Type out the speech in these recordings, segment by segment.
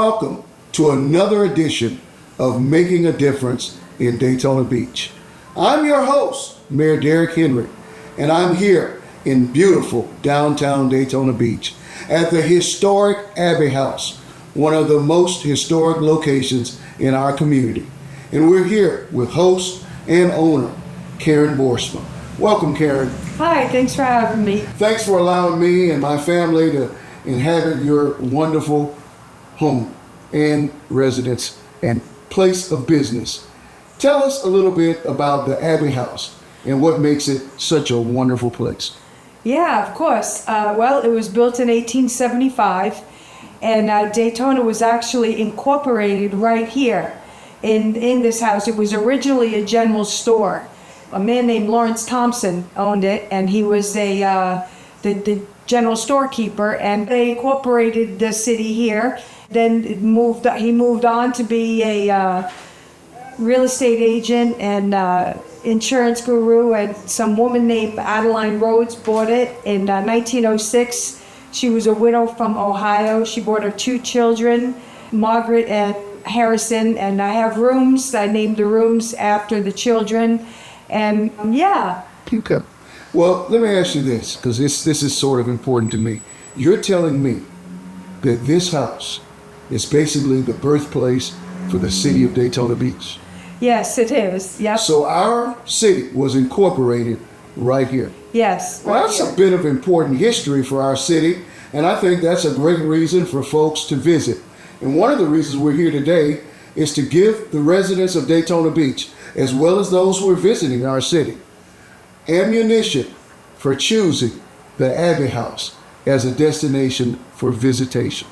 welcome to another edition of Making a Difference in Daytona Beach. I'm your host, Mayor Derek Henry, and I'm here in beautiful downtown Daytona Beach at the historic Abbey House, one of the most historic locations in our community. And we're here with host and owner, Karen Boersma. Welcome, Karen. Hi, thanks for having me. Thanks for allowing me and my family to inhabit your wonderful home and residence and place of business. Tell us a little bit about the Abbey House and what makes it such a wonderful place. Yeah, of course. Well, it was built in 1875, and Daytona was actually incorporated right here in this house. It was originally a general store. A man named Lawrence Thompson owned it, and he was the general storekeeper, and they incorporated the city here. Then he moved on to be a real estate agent and insurance guru, and some woman named Adeline Rhodes bought it in 1906. She was a widow from Ohio. She brought her two children, Margaret and Harrison, and I have rooms. I named the rooms after the children, and yeah. Okay. Well, let me ask you this, because this is sort of important to me. You're telling me that this house is basically the birthplace for the city of Daytona Beach. Yes, it is. Yep. So our city was incorporated right here. Yes. Well, that's a bit of important history for our city, and I think that's a great reason for folks to visit. And one of the reasons we're here today is to give the residents of Daytona Beach, as well as those who are visiting our city, ammunition for choosing the Abbey House as a destination for visitation.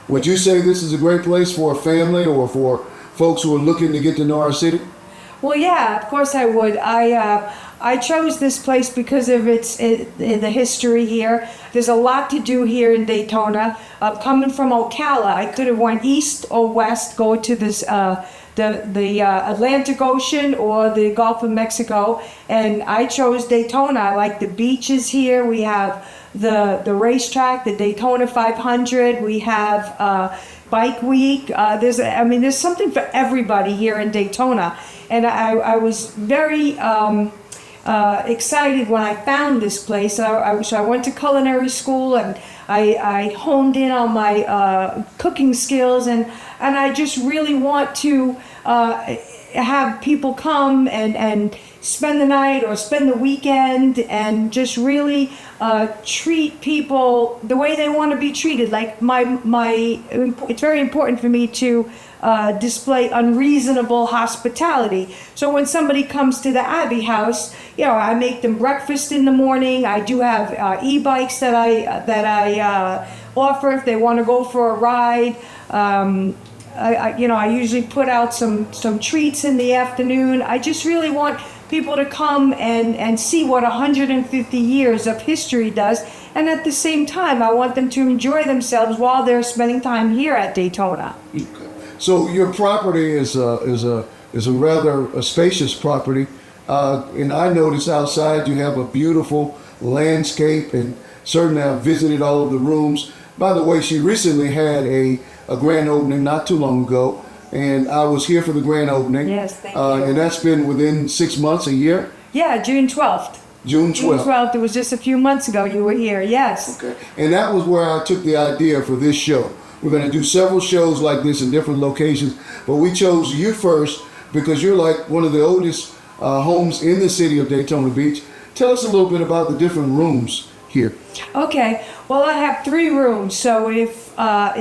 Would you say this is a great place for a family or for folks who are looking to get to know our city? Well, yeah, of course I would. I chose this place because of the history here. There's a lot to do here in Daytona. Coming from Ocala, I could have went east or west, go to this the Atlantic Ocean or the Gulf of Mexico, and I chose Daytona. I like the beaches here. We have the racetrack, the Daytona 500. We have Bike Week. There's something for everybody here in Daytona, and I was very excited when I found this place. So I went to culinary school, and I honed in on my cooking skills, and I just really want to have people come and spend the night or spend the weekend and just really treat people the way they want to be treated. Like it's very important for me to display unreasonable hospitality. So when somebody comes to the Abbey House, I make them breakfast in the morning. I do have e-bikes that I offer if they want to go for a ride. I usually put out some treats in the afternoon. I just really want people to come and see what 150 years of history does, and at the same time, I want them to enjoy themselves while they're spending time here at Daytona. Okay. So your property is a rather spacious property, and I noticed outside you have a beautiful landscape, and certainly I've visited all of the rooms. By the way, she recently had a grand opening not too long ago, and I was here for the grand opening. Yes, thank you. And that's been within 6 months, a year? Yeah, June 12th. June 12th. June 12th, it was just a few months ago you were here, yes. Okay. And that was where I took the idea for this show. We're going to do several shows like this in different locations, but we chose you first because you're like one of the oldest homes in the city of Daytona Beach. Tell us a little bit about the different rooms here. Okay, well, I have 3 rooms, so if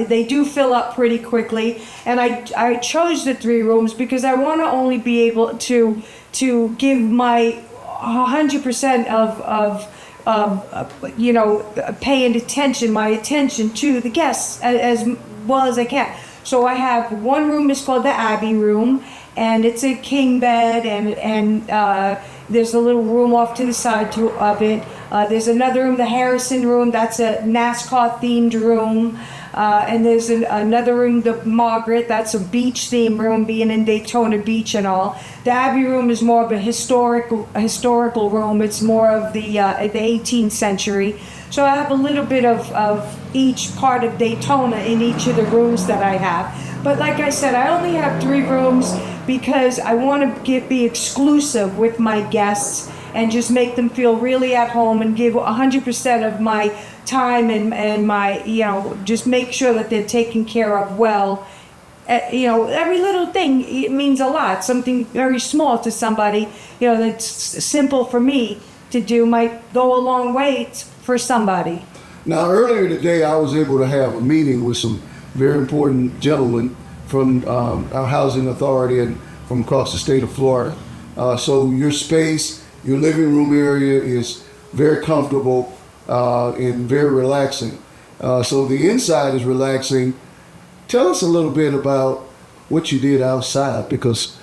they do fill up pretty quickly, and I chose the 3 rooms because I want to only be able to give my 100% of paying attention, my attention to the guests as well as I can. So I have one room is called the Abbey room, and it's a king bed, and there's a little room off to the side of it. There's another room, the Harrison room, that's a NASCAR themed room. And there's another room, the Margaret, that's a beach themed room, being in Daytona Beach and all. The Abbey room is more of a historical room. It's more of the 18th century. So I have a little bit of each part of Daytona in each of the rooms that I have. But like I said, I only have 3 rooms because I want to be exclusive with my guests and just make them feel really at home and give 100% of my time and my, just make sure that they're taken care of well. Every little thing, it means a lot. Something very small to somebody, that's simple for me to do might go a long way for somebody. Now, earlier today, I was able to have a meeting with some very important gentlemen from our housing authority and from across the state of Florida. So your space, your living room area is very comfortable and very relaxing. So the inside is relaxing. Tell us a little bit about what you did outside, because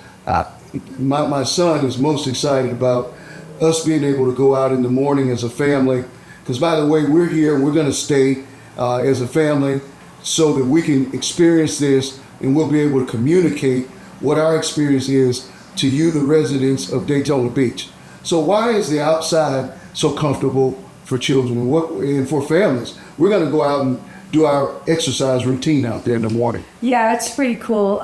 my son is most excited about us being able to go out in the morning as a family. Because by the way, we're here and we're going to stay as a family so that we can experience this and we'll be able to communicate what our experience is to you, the residents of Daytona Beach. So why is the outside so comfortable for children and for families? We're going to go out and do our exercise routine out there in the morning. Yeah, it's pretty cool.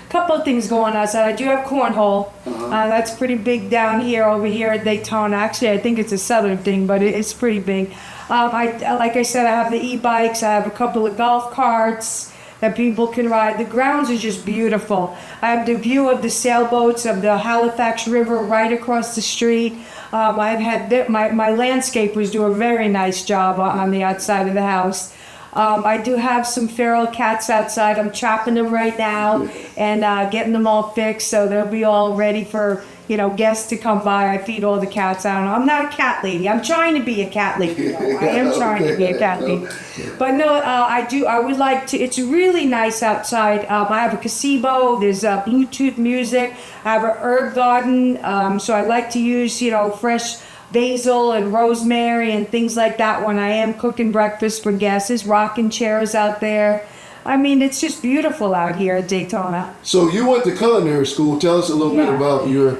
Couple of things going on outside. I do have cornhole. That's pretty big down here, over here at Daytona. Actually, I think it's a southern thing, but it's pretty big. Like I said, I have the e-bikes. I have a couple of golf carts that people can ride. The grounds are just beautiful. I have the view of the sailboats of the Halifax River right across the street. I've had my landscapers do a very nice job on the outside of the house. I do have some feral cats outside. I'm trapping them right now and getting them all fixed so they'll be all ready for guests to come by. I feed all the cats. I don't know. I'm not a cat lady. I'm trying to be a cat lady. I am trying to be a cat lady. But no, I would like to. It's really nice outside. I have a gazebo. There's Bluetooth music. I have an herb garden. So I like to use fresh basil and rosemary and things like that when I am cooking breakfast for guests. There's rocking chairs out there. I mean, it's just beautiful out here at Daytona. So you went to culinary school. Tell us a little bit about your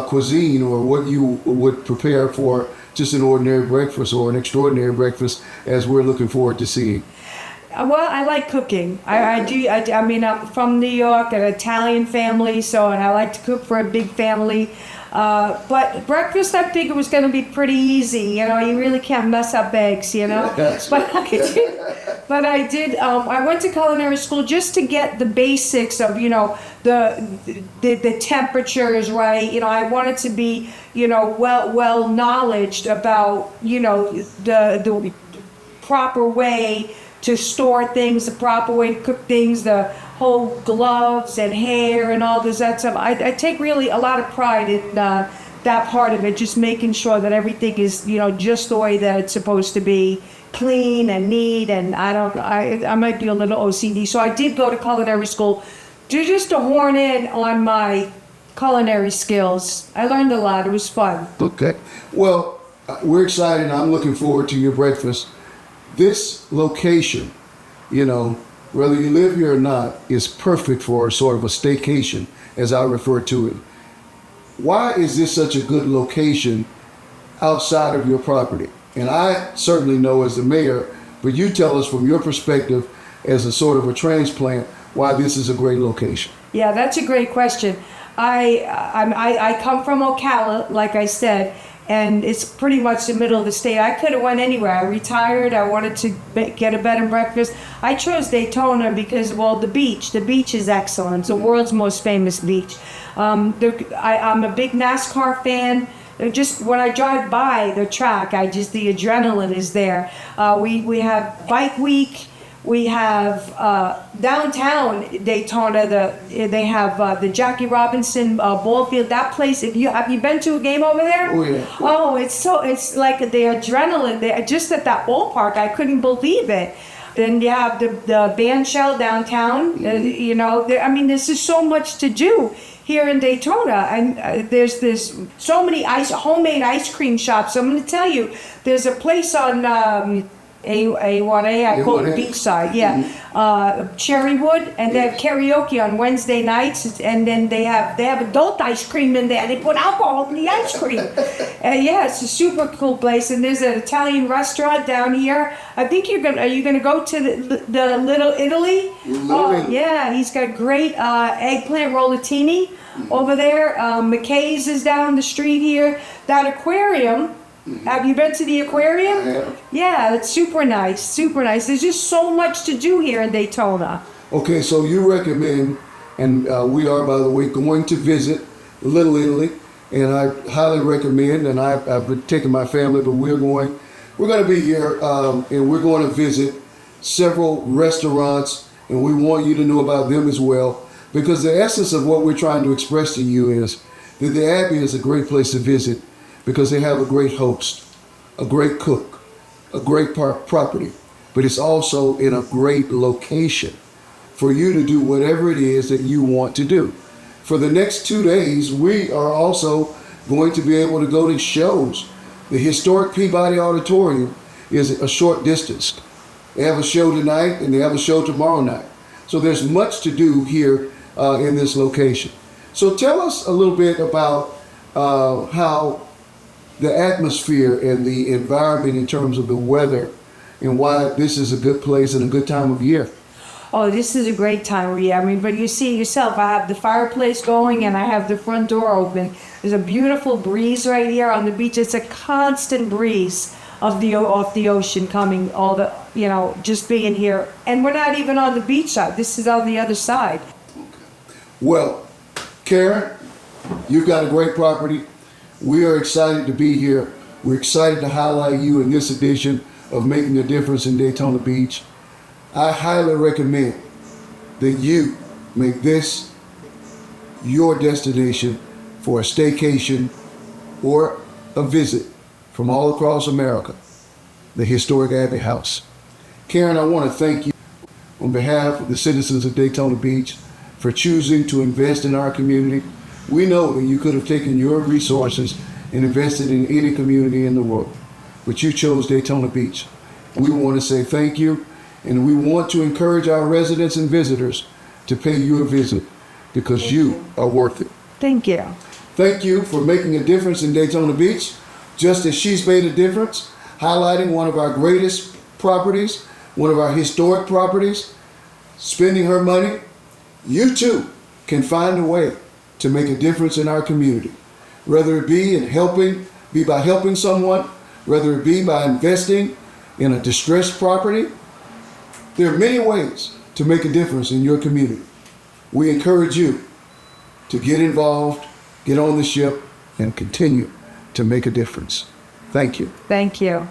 cuisine, or what you would prepare for just an ordinary breakfast or an extraordinary breakfast, as we're looking forward to seeing. Well, I like cooking. I do. I mean, I'm from New York, an Italian family, and I like to cook for a big family. But breakfast, I figured, was going to be pretty easy. You really can't mess up eggs, But I did. I went to culinary school just to get the basics of, the temperatures right. I wanted to be, well knowledged about, the proper way to store things, the proper way to cook things, the whole gloves and hair and all this, that stuff. I take really a lot of pride in that part of it, just making sure that everything is, just the way that it's supposed to be, clean and neat. And I might be a little OCD. So I did go to culinary school just to horn in on my culinary skills. I learned a lot. It was fun. Okay. Well, we're excited. I'm looking forward to your breakfast. This location, whether you live here or not, is perfect for sort of a staycation, as I refer to it. Why is this such a good location outside of your property? And I certainly know as the mayor, but you tell us from your perspective as a sort of a transplant why this is a great location. Yeah, that's a great question. I come from Ocala, like I said, and it's pretty much the middle of the state. I could have went anywhere. I retired. I wanted to get a bed and breakfast. I chose Daytona because, the beach. The beach is excellent. It's the world's most famous beach. I'm a big NASCAR fan. Just when I drive by the track, the adrenaline is there. We have Bike Week. We have downtown Daytona. They have the Jackie Robinson ball field. That place. Have you been to a game over there? Oh yeah. Oh, it's like the adrenaline. Just at that ballpark, I couldn't believe it. Then you have the band shell downtown. There's just so much to do here in Daytona, and there's so many homemade ice cream shops. So I'm going to tell you, there's a place on A1A, I call it A1A. Beachside, yeah. Cherrywood, and they have karaoke on Wednesday nights, and then they have adult ice cream in there. They put alcohol in the ice cream. Yeah, it's a super cool place, and there's an Italian restaurant down here. I think are you gonna go to the Little Italy? Little Italy. Yeah, he's got great eggplant rollatini over there. McKay's is down the street here. That aquarium. Have you been to the aquarium? I have. Yeah, it's super nice, super nice. There's just so much to do here in Daytona. Okay, so you recommend, and we are, by the way, going to visit Little Italy, and I highly recommend, and I've been taking my family, but we're going to be here, and we're going to visit several restaurants, and we want you to know about them as well, because the essence of what we're trying to express to you is that the Abbey is a great place to visit because they have a great host, a great cook, a great property, but it's also in a great location for you to do whatever it is that you want to do. For the next 2 days, we are also going to be able to go to shows. The historic Peabody Auditorium is a short distance. They have a show tonight and they have a show tomorrow night. So there's much to do here in this location. So tell us a little bit about how the atmosphere and the environment in terms of the weather and why this is a good place and a good time of year. Oh, this is a great time of year. I mean, but you see yourself, I have the fireplace going and I have the front door open. There's a beautiful breeze right here on the beach. It's a constant breeze of the ocean coming, just being here. And we're not even on the beach side. This is on the other side. Well, Karen, you've got a great property. We are excited to be here. We're excited to highlight you in this edition of Making a Difference in Daytona Beach. I highly recommend that you make this your destination for a staycation or a visit from all across America, the historic Abbey House. Karen, I want to thank you on behalf of the citizens of Daytona Beach for choosing to invest in our community. We know that you could have taken your resources and invested in any community in the world, but you chose Daytona Beach. We want to say thank you, and we want to encourage our residents and visitors to pay you a visit because you are worth it. Thank you. Thank you for making a difference in Daytona Beach, just as she's made a difference, highlighting one of our greatest properties, one of our historic properties, spending her money. You too can find a way to make a difference in our community, whether it be by helping someone, whether it be by investing in a distressed property. There are many ways to make a difference in your community. We encourage you to get involved, get on the ship, and continue to make a difference. Thank you. Thank you.